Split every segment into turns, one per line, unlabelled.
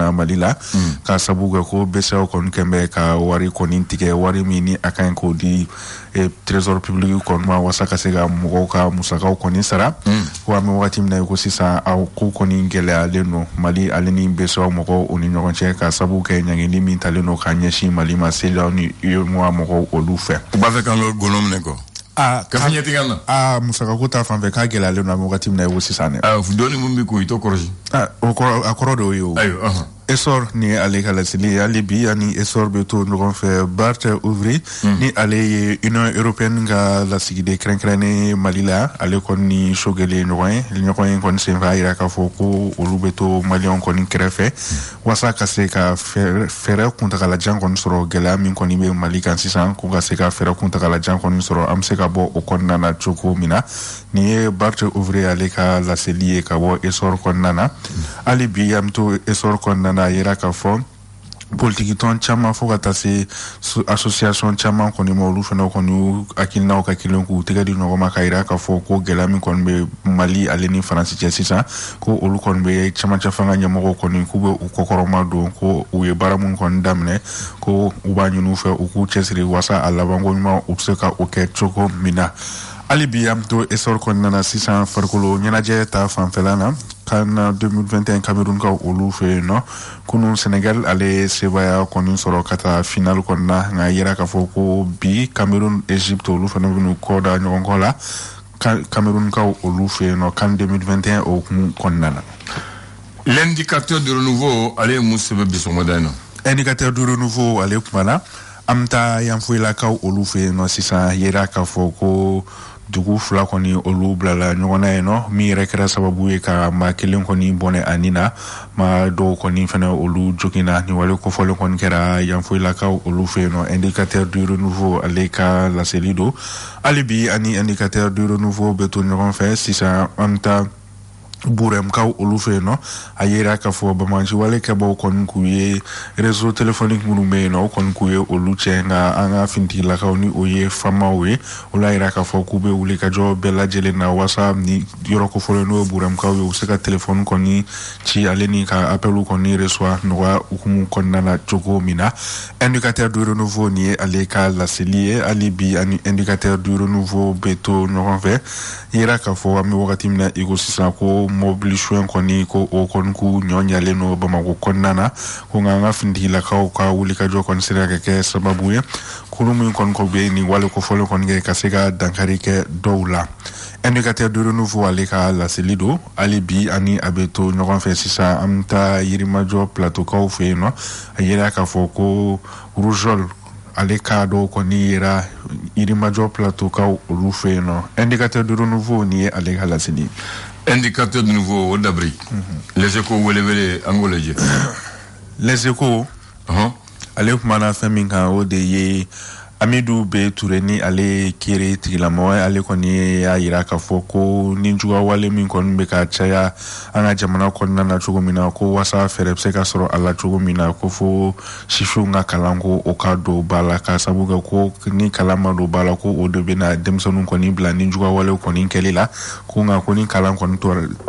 na Malila ka sabuga ko BCEAO kon kembe ka wari konin tike wari mini akan ko di trésor public kon ma wasaka sega mo ka musaka konin sara ko am wati mina ko sisa au ko konin gele aleno Mali aleni BCEAO mo ko oni nyokonche ka sabuga nyangi ni min taleno ka nyeshi Mali ma sela ni yo mo ko olufe
ba fe kan lo gonom ne ko kafanya tingana
musaka ko ta fanve ka gele aleno mo wati mina ko sisa ne
fudoni mumbi ko ito koroji
akoro do yo
ayo
Essor ni ale kalasili ali bi ani essor beto nous fait Bart ouvri ni ale Union européenne ga la sigide krenkrené Malila ale kon ni shogele noy l'Union kon se va ira ka foko olu beto Malion kon krefe wasa ka se ka fere kunta la jan kon soro gela min kon be Mali kan sisan ko ga se ka fere kunta la jan kon soro am se ka bo o kon nana choko mina ni Bart ouvri ale ka la selie ka bo essor kon nana ali bi am to essor kon nana na yera ka fo politique ton chama fo ka tase association chama ko ni mo lu fana ko ni akilna ka kilon ku tegadi no ma ka yera ka fo ko gelami kon be Mali aleni France sisa ko olu kon be chama cha fanga nyamo ko ni ku be ko koroma do ko u ye baramun kon damne ko u ba nyunu fe u ku chesri wasa alabango ma u se ka o ke choko mina ali biam to esor kon nana 600 farkolo nyanaje ta fanfelana kan 2021 Cameroun ka olu fe no kunu Senegal ale sebaya konin soro kata final konna nga yera ka foko bi Cameroun Egypte olu fe no koda ngongola Cameroun ka olu fe no kan 2021 o konnana
l'indicateur de renouveau ale musebe bisomodano
indicateur de renouveau ale kumana amta yamfuila ka olu fe no sisa yera ka foko dugu fula koni olu blala nyona eno mi rekra sababu e ka ma kelen koni bone anina ma do koni fana olu jokina ni wale ko fole kon kera yanfo la ka olu fe no indicateur du renouveau aleka la selido alibi ani indicateur du renouveau beto nyon fait si ça anta burem ka olu fe no ayera ka fo ba manji wale ka ba kon kuye réseau téléphonique munu me no kon kuye olu chenga anga finti la ka oni oye famawe ola ira ka fo kube uli ka jo bela jele na WhatsApp ni yoro ko fo no burem ka we useka téléphone koni ci aleni ka appelu koni reçoit no wa ukumu konnana chogo mina indicateur du renouveau ni aleka la selie alibi ani indicateur du renouveau beto no fait ira ka fo ami wakati mina ego sisa ko mobile shwen koni ko o konku nyonya leno bamako konnana ko nga findila ka wuli ka jo konsira ke sababu ye kulumu kon ko be ni wale ko folo kon ge kasega dankari ke doula indicateur de renouveau aleka la selido alibi ani abeto nyogon fe sisa amta yirima jo plateau ka fe no ayera ka foko rougeole aleka do koni yera yirima jo plateau ka olufe no indicateur de renouveau ni aleka la selido
indicateur de nouveau d'abri les échos wele angolais
les échos ale kumana feminga o de ye Amidou be Toureni ale kiri tigilamo ale koni ya iraka foko ninjuga wale min kon be ka chaya anga jamana kon na chugo mina ko wasa ferepse ka soro ala chugo mina ko fo shishunga kalango okado bala ka sabuga ko ni kalama do bala ko o de bena demsonu koni bla ninjuga wale koni kelela ko nga koni kalango kon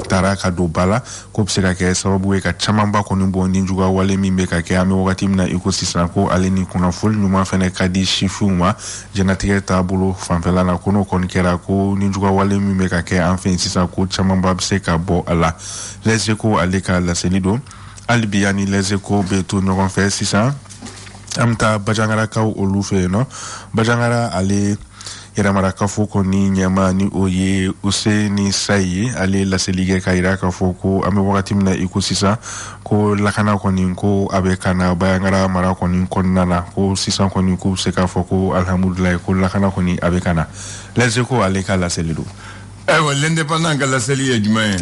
taraka do bala ko psika ke sababu ka chamamba koni bo ninjuga wale min be ka ke ame wakati mina ecosystem ko ale ni kuna fol nyuma fene kadi fuma jenatige tabulu fanfela na kono kon kera ko ninjuga wale mi meka ke enfin sisa ko chamamba bse ka bo ala les échos aleka la selido albiani les échos beto nyon fait sisa amta bajangara ka olufe no bajangara ale yera maraka foko ni nyama ni oye useni sayi ale la selige kaira ka foko ame wakati mina ecosystem ko lakana ko ni ko abekana bayangara mara ko ni konnana ko sisan ko ni ko se ka foko alhamdulillah ko lakana ko ni abekana les échos aleka la selido
l'indépendant ka la selie jumain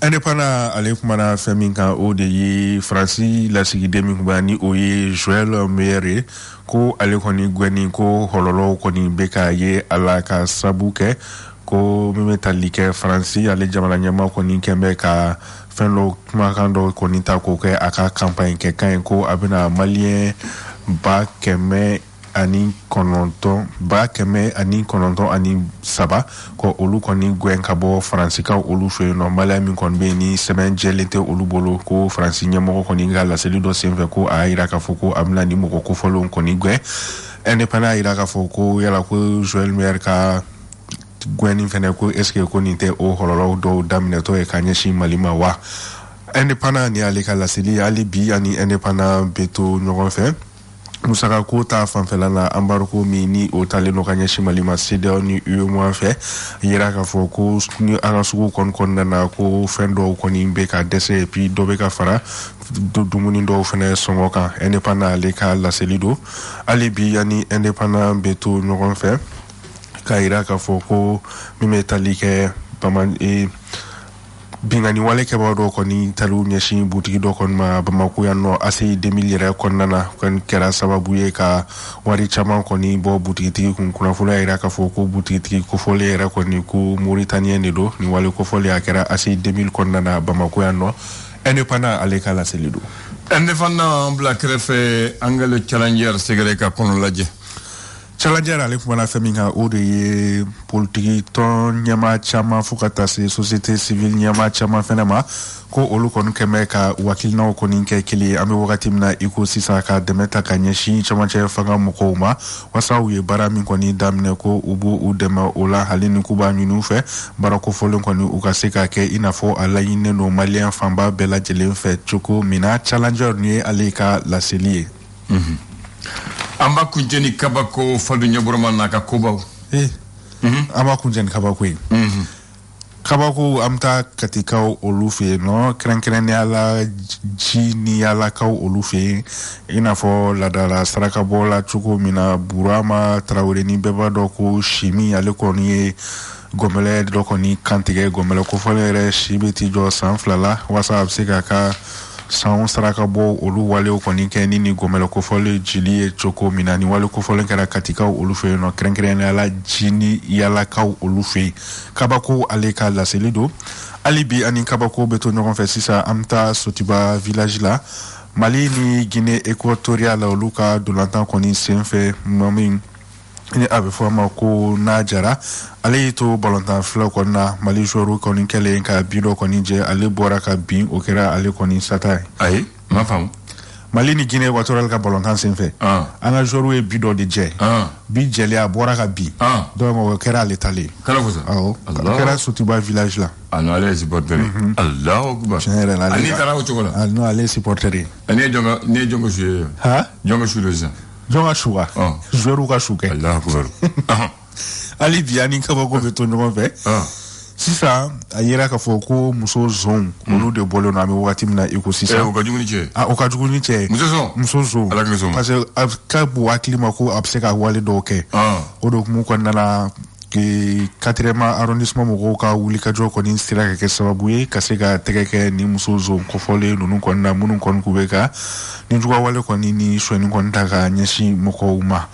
indépendant ale kumana feminka o de yi Francis la sigide mi kubani oye Joël Meyer ko ale koni gweni ko hololo koni beka ye ala ka sabuke ko metalike Francis ale jamana nyama koni kembe ka fenlo makando koni ta ko ke aka campagne ke kan ko abina malien ba keme ani kɔnɔntɔn ba kɛmɛ ani kɔnɔntɔn ani saba ko olu kɔni gɛn ka bɔ Faransikaw olu fɛ yen nɔ Malien min kɔni bɛ yen ni sɛbɛn jɛlen tɛ olu bolo ko Faransi ɲɛmɔgɔ kɔni ka laseli dɔ senfɛ ko a y'a jira k'a fɔ ko a bɛna ni mɔgɔ kofɔlenw kɔni gɛn indépendant y'a jira k'a fɔ ko yala ko Joël Meyer ka gɛnni fɛnɛ ko est-ce que ko nin tɛ o kɔlɔlɔ dɔw daminɛtɔ ye ka ɲɛsin Mali ma wa indépendant ni ale ka laseli hali bi ani indépendant bɛ to ɲɔgɔn fɛ musaka ko ta fanfɛla la embargo min ni o talen no ka ɲɛsin Mali ma CEDEAO ni UEMOA fɛ yira k'a fɔ ko ni an ka sugu kɔnɔna na ko fɛn dɔw kɔni bɛ ka dɛsɛ et puis dɔ bɛ ka fara dumuni dɔw fɛnɛ sɔngɔ kan indépendant ale ka laseli do hali bi ani indépendant bɛ to ɲɔgɔn fɛ ka yira k'a fɔ ko min bɛ tali kɛ bingani wale kɛbaa dɔ kɔni taliw ɲɛsin butigi dɔ kɔni ma Bamako yan nɔ ACI 2000 yɛrɛ kɔnɔna na kɔni kɛra sababu ye ka wari caman kɔni bɔ butigitigi kun kunnafoniya yira k'a fɔ ko butigitigi kofɔlen yɛrɛ kɔni ko Mauritanien de do ni wale kofɔlen a kɛra ACI 2000 kɔnɔna na Bamako yan nɔ indépendant ale ka laseli do
indépendant bila kɛrɛfɛ Anglo Challenger sɛgɛrɛ ka kɔnɔ lajɛ
Challenger ale kumana fɛn min kan o de ye politiki tɔn ɲɛmaa caman fo ka taa se société civile ɲɛmaa caman fɛnɛ ma ko olu kɔni kɛmɛ ka wakilinaw kɔni kɛ kelen ye an bɛ wagati min na i ko sisan ka dɛmɛ ta ka ɲɛsin camancɛ fanga mɔgɔw ma wasa u ye baara min kɔni daminɛ ko u b'u u dɛmɛ o la hali ni k'u b'a ɲini u fɛ baara kofɔlen kɔni u ka se ka kɛ i n'a fɔ a laɲininen don maliyɛn fanba bɛɛ lajɛlen fɛ cogo min na Challenger ni ye ale ka laseli ye
an b'a kuncɛ ni kabako Fadu Ɲɛbɔrɔma n'a ka kobaw
an b'a kuncɛ ni kabako ye kabako an bɛ taa katikaw olu fɛ yen nɔ kɛrɛnkɛrɛnnenya la ji ni yaalakaw olu fɛ yen i n'a fɔ ladala sarakabɔ la cogo min na Burama Tarawele ni bɛɛ b'a dɔn ko Simi ale kɔni ye gɔnbɛlɛ dɔ kɔni kantigɛ gɔnbɛlɛ kofɔlen yɛrɛ si bɛ t'i jɔ san 2 la walasa a bɛ se k'a ka san saraka bɔ olu walew kɔni kɛ ni gɔnbɛlɛ kofɔlen jili ye cogo min na ni wale kofɔlen kɛra katikaw olu fɛ yen nɔ kɛrɛnkɛrɛnnenya la ji ni yaalakaw olu fɛ yen kabako ale ka laseli do hali bi ani kabako bɛ to ɲɔgɔn fɛ sisan an bɛ taa Sotiba village la Mali ni Guinée équatoriale olu ka dolantan kɔni senfɛ min ni a bɛ fɔ a ma ko n'a jara ale y'i to balontan fila kɔni na Mali joueur kɔni kɛlen ka bi dɔ kɔni jɛ ale bɔra ka bin o kɛra ale kɔni sata ye
ayi ma faamu
Mali ni Guinée équatoriale ka balontan senfɛ an ka joueur ye bi dɔ de jɛ bi jɛlen a bɔra ka bin donc o kɛra ale talen
kala ko sa
awɔ kɛra Sotiba village la
no ale supporter Allahu akbar
tiɲɛ yɛrɛ la
ani taara o cogo la
no ale supporter ye
ani jonga suye jonga suye
jonga suga joueur ka sukɛ
Allahu akbar
hali bi ani kabako bɛ to ɲɔgɔn fɛ sisan a yera k'a fɔ ko muso zon olu de bɔlen don an bɛ wagati min na i ko sisan
o ka jugu ni cɛ
o ka jugu ni cɛ muso zon
ala ka sɔn
parce que a ka bon hakili ma ko a bɛ se ka wale dɔw kɛ o de hukumu kɔnɔna la 4e arrondissement mɔgɔw ka wulikajɔ kɔni sera ka kɛ sababu ye ka se ka tɛgɛ kɛ ni muso zon kɔfɔlen ninnu kɔni na minnu kɔni k'u bɛ ka ni juguya wale kɔni ni sonyɛni kɔni ta ka ɲɛsin mɔgɔw ma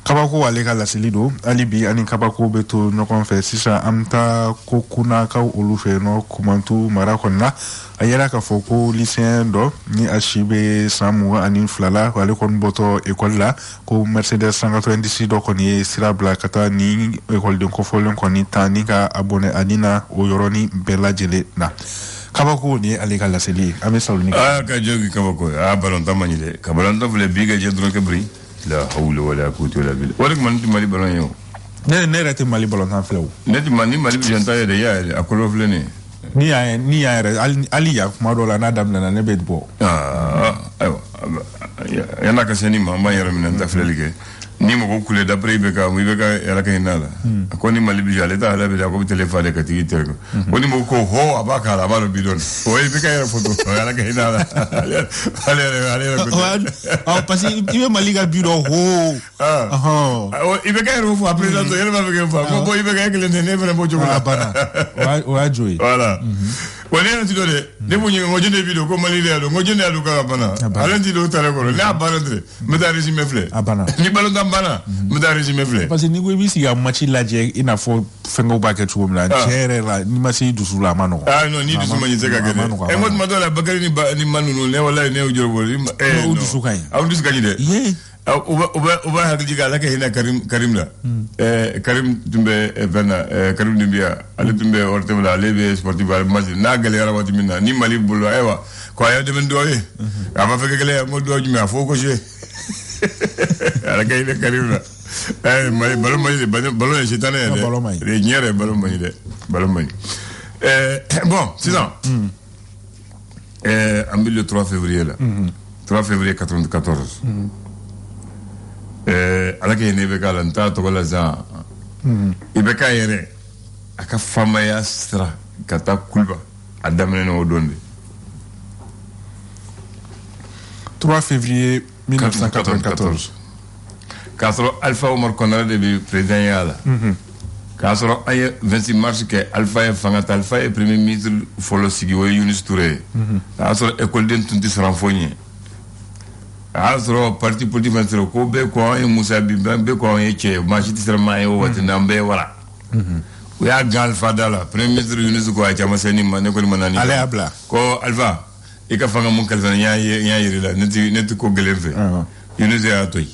kabako ale ka laseli do hali bi ani kabako bɛ to ɲɔgɔn fɛ sisan an bɛ taa ko kunnakaw olu fɛ yen nɔ Kumantu mara kɔni na a yera k'a fɔ ko lycéen dɔ ni a si bɛ san 22 la ale kɔni bɔtɔ ekɔli la ko Mercedes 190 dɔ kɔni ye sira bila ka taa ni ekɔliden kofɔlen kɔni ta ni ka abonné ani na o yɔrɔnin bɛɛ lajɛlen na kabako ni ye ale ka laseli ye an bɛ saloni
ka jogi kabako balontan man ɲi dɛ ka balontan filɛ bi ka jɛ dɔrɔn kɛ biri la hawla wala quwwata illa billah wala man ti Mali balon yo
ne yɛrɛ tɛ Mali balontan filɛ o
ne ti Mali janta yɛrɛ ya yɛrɛ a kɔrɔ filɛ ne
ni y'a yɛrɛ hali ya kuma dɔw la n'a daminɛna ne bɛ bɔ
ayiwa yana ka se ni ma an b'an yɛrɛ minɛ n ta filɛli kɛ ni mɔgɔ kule d'après i bɛ ka yɛrɛ ka hinɛ la a ko ni Mali bi ale t'a yɛrɛ bɛ a ko bɛ téléphone de ka tigi tɛ ko ni mɔgɔ ko ho a b'a k'a la a b'a dɔn bi dɔn o i bɛ ka yɛrɛ foto yɛrɛ ka hinɛ la ale yɛrɛ ko
parce que i bɛ Mali ka bi dɔn ho
i bɛ ka yɛrɛ fɔ a président yɛrɛ b'a fɛ k'e fa ko i bɛ ka kelen tɛ ne fana b'o cogo la
banna o y'a jo ye
voilà wa ne yɛrɛ ti dɔ dɛ ne b'o ɲininka ko jɔn de bi dɔn ko Mali de y'a dɔn ko jɔn de y'a dɔn k'a banna ale ti dɔn tare kɔrɔ ne y'a banna dɛ n bɛ taa régime filɛ
a banna
ni balontan banna n bɛ taa régime filɛ
parce que ni ko i b'i sigi ka match lajɛ i n'a fɔ fɛnkɛw b'a kɛ cogo min na tiɲɛ yɛrɛ la n'i ma se i dusu la a ma nɔgɔn
non ni dusu ma ɲi se ka kɛ dɛ ko tuma dɔ la Bakari ni ma ninnu ne walayi ne y'o jɔ boli
o dusu ka ɲi
aw dusu ka ɲi dɛ uba hakili ka ala ka hina Karim la Karim tumbe bana Karim Dumbia ale tumbe ortebla ale be sportif al match na gale yara wati minna ni Mali bulo ewa ko ya de men doye aba fe gale mo do jumi afo ko je ala ka hina Karim la mai ballon jetane de nyere ballon mani bon c'est ça en le 3 février là 3 février 94 ala ke ne be kala nta to la za ibe ka yere aka fama ya stra kata kulba adamene no donde
3 février 1994
kasro Alpha Omar Konaré de président yala kasro ay 26 mars ke Alpha ya fangata Alpha e premier ministre folo sigi wo Yunus Touré kasro école den tunti sranfogne asro parti politique masro ko be ko e Moussa Bimba be ko e che machiti serma e wati nambe wala ya gal fadala premier ministre Yunus ko acha maseni man ko manani
ale abla
ko Alpha e ka fanga mon kalfana nya yiri la net ko gelemfe Yunus ya toy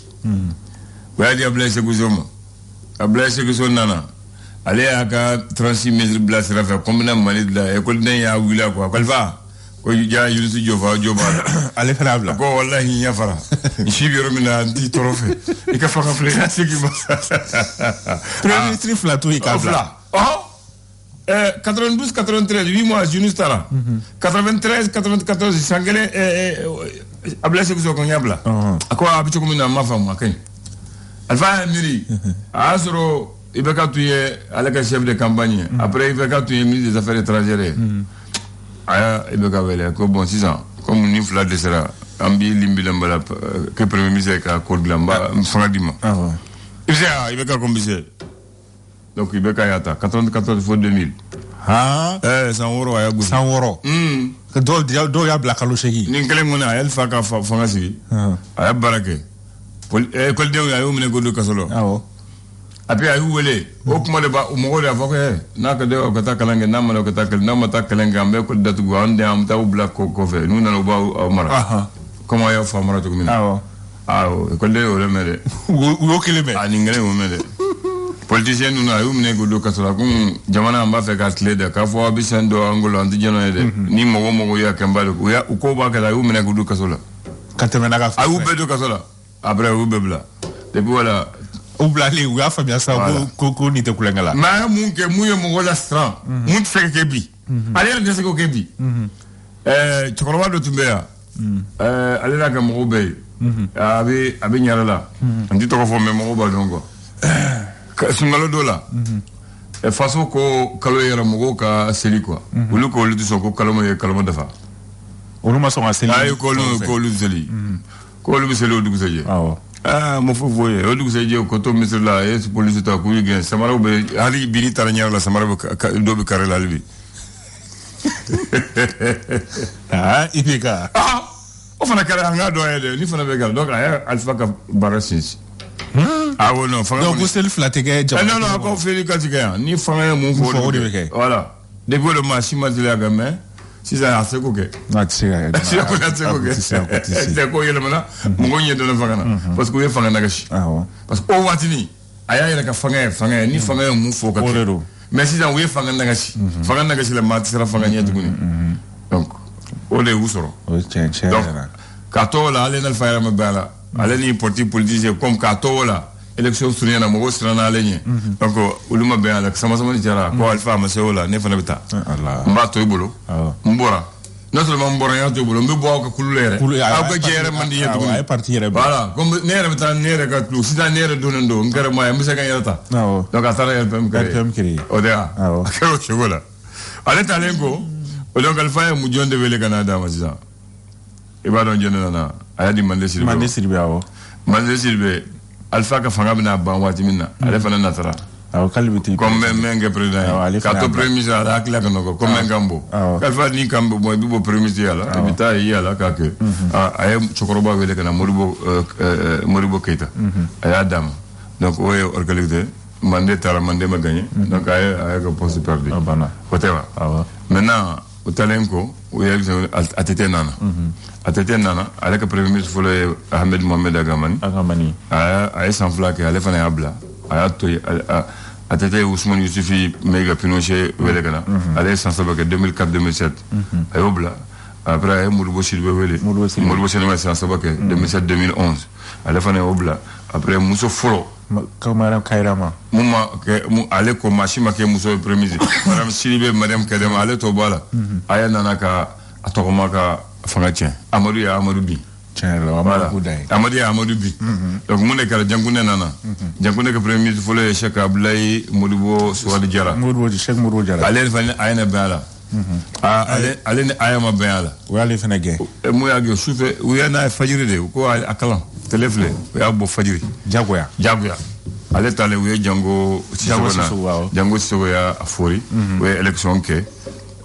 wa di abla se ko nana ale aka 36 mètres blas rafa combina malid la école den ya wila ko Alpha ko ja Yunus jofa
ale farabla
ko wallahi ya fara shi biro mina di trophée e ka fanga fle sigi ma
premier ministre flatou e kabla
92 93 8 mois Yunus Tara 93 94 sangale abla se ko nyabla ko abicho ko mina ma fama kany Alpha miri asro ibeka tuye alaka chef de campagne après ibeka tuye ministre des affaires étrangères aya ibeka wele ko bon 6 ans comme ni fla de sera ambi limbi lambala que premier ministre ka ko glamba fradima ibeka combisé donc ibeka yata 94 fois 2000 100 euro aya gusi
100 euro do ya blakalo shegi
ni ngale mona ayel faka fanga sigi aya barake école de ayo mine godo kasolo api ayu wele o kuma de ba o mo de avoka na ka de o kata kalange na ma kata kal na mata kalange ambe ko datu go ande am ta black ko fe nu na no ba o mara comment ya fa mara to mina école de o le mere
wo kileme
ani ngere o mere politicien nu na ayu mine godo kasolo ko jamana amba fe ka tlede ka fo abisando angolo andi jeno de ni mo ya kambalo ko ya ko ba ka ayu mine godo kasolo
katemena ka
ayu bedo kasolo après ou bebla depuis voilà
ou blali ou afa bien ça ko ni te kulengala
ma munke muye mo wala stran mun feke kebi ale de se ko kebi chokoroba do tumbea ale la kam ko be abi nyara la andi to ko fo me mo ba dongo sungalo dola façon ko kalo yera mo ka seli quoi ulu ko lu so ko kalo mo dafa
ulu ma so seli
ay ko lu seli ko lu seli o dugu seje mo fo voye o dugu seje ko to misir la es police ta ku gen samara be ali bini taranyar la samara do be karela albi
ifika
o fana kara nga do yede ni fana be gal donc ay Alpha ka barasis wono fanga
donc c'est le flatege
non ko feli ka tiga ni fanga mo fo voilà depuis le match matila gamin si ça a seko ke
si
ko na seko ke c'est ko yele mana mo ngi do na fanga parce que we fanga na gashi parce que o watini aya yele ka fanga ni fanga mo fo ka mais si ça we fanga na gashi la mat sera fanga nyatu guni donc o le usoro donc katola ale na fayra mabala ale ni parti politique comme katola élection soutenir na mo strana lenye donc uluma be ala sama ni jara ko Alpha maseola ne fana bita mba to ibolo mbora non seulement mbora ya to ibolo mbe bo ko kulere ko jere mandi yetu
ay parti yere
voilà comme nere bita nere ka lu sida nere donando ngere ma mse kan yata donc atara LPM kare oda ko chogola ale talengo o donc Alpha mu jonde wele Canada masisa ibadon jeno na ayadi mande silbe Alpha ka fanga bina ban wati minna ale fana natara
kalbiti
comme menge président ka to premier ministre ala akla kanoko comme ngambo Alpha ni kambo mo bibo premier ministre ala bita yala ka ke ay chokoroba wele kana moribo keita ay adam donc oye organisé mande tara mande ma gagné donc ay ko poste perdu whatever maintenant o talenko o ya atete nana atete nana ale ka premier ministre folo Ahmed Mohamed Agamani a san fila kɛ ale fana y'a bila a y'a to atete Ousmane Youssoufi Maïga Pinochet wele kana ale ye san saba kɛ 2004-2007 a y'o bila après a ye Modibo Sidibé wele Modibo Sidibé ye san saba kɛ 2007-2011 ale fana y'o bila après muso fɔlɔ
Kairama
ale ko maa si ma kɛ muso ye premier ministre madame Sidibé Mariam Kadema ale to bɔ a la a y'a nana ka a tɔgɔma ka fanga tiɲɛ Amadou ye Amadou bin Amadou ye Amadou bin donc mun de kɛra Jankuné nana Jankuné ka premier ministre fɔlɔ ye Cheikh Abdoulaye Modibo Souad Diarra
Cheikh Modibo Diarra ale
fana a ye ne bɛn a la ale ni Aya ma bɛn a la
o y'ale fana gɛn
mun y'a gɛn sufɛ u y'a n'a ye fajiri de ko a kalan télé filɛ o y'a bɔ fajiri jagoya ale taale u ye Jango Sissoko y'a fori u ye élection kɛ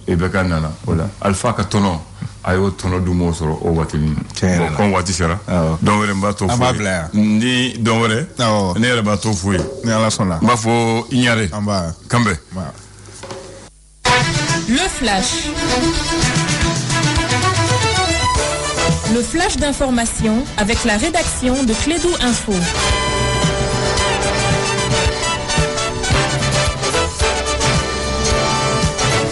e bɛ ka nana o la Alpha ka tɔnɔ a y'o tɔnɔ du m'o sɔrɔ o waati min bon comme waati sera dɔn wɛrɛ n b'a to fo ye ni dɔn wɛrɛ ne yɛrɛ b'a to fo ye
ni Ala sɔnna
n b'a fɔ Ignare Kambɛ.
Le flash. Le flash d'information avec la rédaction de Clédou Info.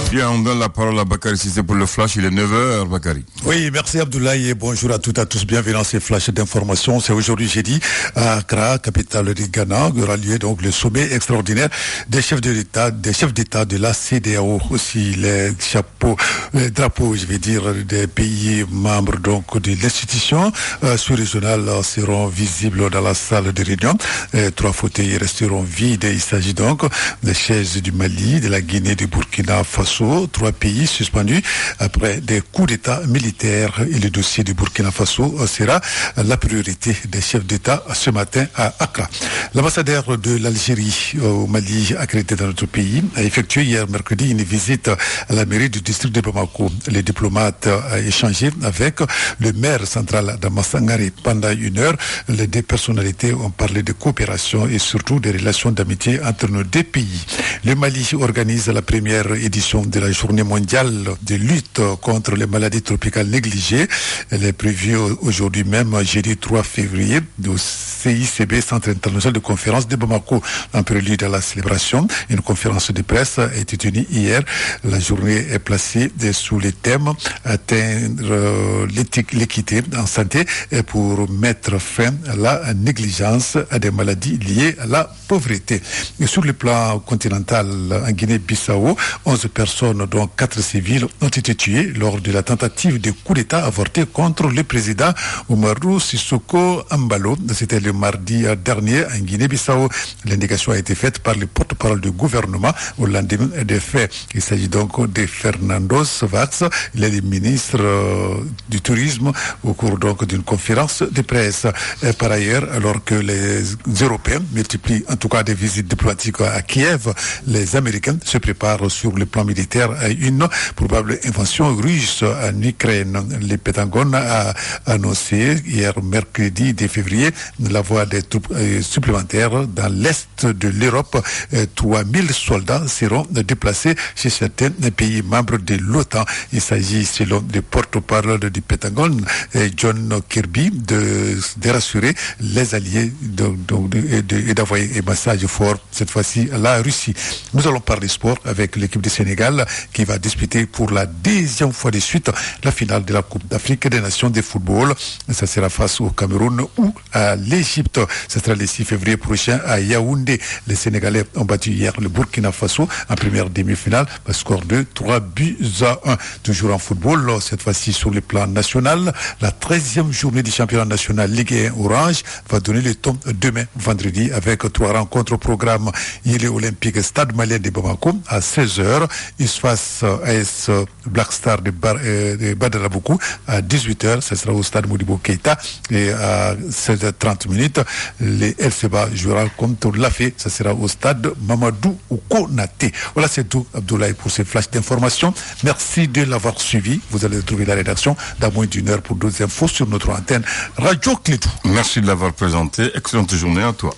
Bien, on donne la parole à Bakary Cissé pour le flash. Il est 9h, Bakary.
Oui, merci Abdoulaye et bonjour à toutes et à tous. Bienvenue dans ces flashs d'information. C'est aujourd'hui jeudi à Accra, capitale du Ghana, où aura lieu donc le sommet extraordinaire des chefs d'État de la CEDEAO. Aussi les drapeaux, je vais dire, des pays membres donc de l'institution sous-régionale seront visibles dans la salle de réunion. 3 fauteuils resteront vides. Il s'agit donc des chaises du Mali, de la Guinée, du Burkina Faso. 3 pays suspendus après des coups d'État militaires et le dossier du Burkina Faso sera la priorité des chefs d'État ce matin à Accra. L'ambassadeur de l'Algérie au Mali, accrédité dans notre pays, a effectué hier mercredi une visite à la mairie du district de Bamako. Les diplomates ont échangé avec le maire central d'Amassangari. Pendant 1 heure, les 2 personnalités ont parlé de coopération et surtout des relations d'amitié entre nos 2 pays. Le Mali organise la première édition de la journée mondiale de lutte contre les maladies tropicales négligées. Elle est prévue aujourd'hui même, jeudi 3 février, au CICB, Centre international de conférence de Bamako. En prélude à la célébration, une conférence de presse a été tenue hier. La journée est placée sous les thèmes atteindre l'équité en santé et pour mettre fin à la négligence à des maladies liées à la pauvreté. Et sur le plan continental, en Guinée-Bissau, 11 personnes, dont 4 civils, ont été tués lors de la tentative de coup d'État avorté contre le président Oumarou Sissoko Embalo. C'était le mardi dernier en Guinée-Bissau. L'indication a été faite par le porte-parole du gouvernement au lendemain des faits. Il s'agit donc de Fernando Vax. Il est le ministre du Tourisme au cours donc d'une conférence de presse. Et par ailleurs, alors que les Européens multiplient en tout cas des visites diplomatiques à Kiev, les Américains se préparent sur le plan militaire à une probable invasion russe en Ukraine. Le Pentagone a annoncé hier mercredi 2 février l'envoi des troupes supplémentaires dans l'est de l'Europe. 3000 soldats seront déplacés chez certains pays membres de l'OTAN. Il s'agit, selon le porte-parole du Pentagone, John Kirby, de rassurer les alliés et d'envoyer un message fort, cette fois-ci, à la Russie. Nous allons parler sport avec l'équipe du Sénégal qui va disputer pour la 2e fois de suite la finale de la Coupe d'Afrique des Nations de football. Ça sera face au Cameroun ou à l'Égypte. Ce sera le 6 février prochain à Yaoundé. Les Sénégalais ont battu hier le Burkina Faso en première demi-finale par score de 3-1. Toujours en football, cette fois-ci sur le plan national, la 13e journée du championnat national Ligue 1 Orange va donner le ton demain vendredi avec 3 rencontres au programme. Il est olympique Stade Malien de Bamako à 16h. Il se face AS Black Star de Badalaboukou à 18h. Ce sera au stade Modibo Keïta. Et à 16h30, les LCBA jouera contre l'AFE. Ce sera au stade Mamadou Oukonate. Voilà, c'est tout, Abdoulaye, pour ces flashs d'informations. Merci de l'avoir suivi. Vous allez retrouver la rédaction dans moins d'1 heure pour d'autres infos sur notre antenne Radio Clédou.
Merci de l'avoir présenté. Excellente journée à toi.